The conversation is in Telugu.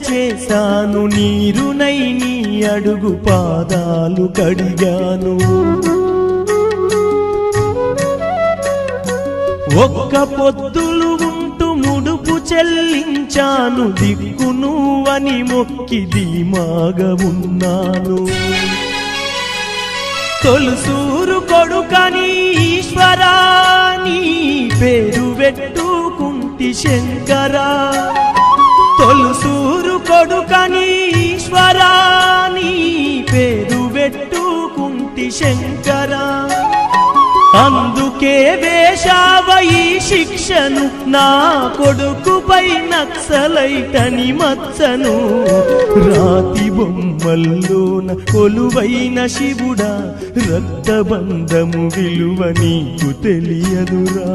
చేశాను, నీరునై నీ అడుగు పాదాలు కడిగాను. ఒక్క పొద్దులు ఉంటూ ముడుపు చెల్లించాను, దిక్కు నువ్వని మొక్కి ధీమాగా ఉన్నాను. తొలుసూరు కొడుకని ఈశ్వరా నీ పేరు పెట్టుకుంటి శంకరా, తొలుసూరు కొడుకని ఈశ్వరా నీ పేరు పెట్టుకుంటి శంకరా. అందుకే వేశావ ఈ శిక్షను, నా కొడుకుపై నక్సలైటని మచ్చను. రాతి బొమ్మల్లోన కొలువైన శివుడా, రక్తబంధము విలువ నీకు తెలియదురా.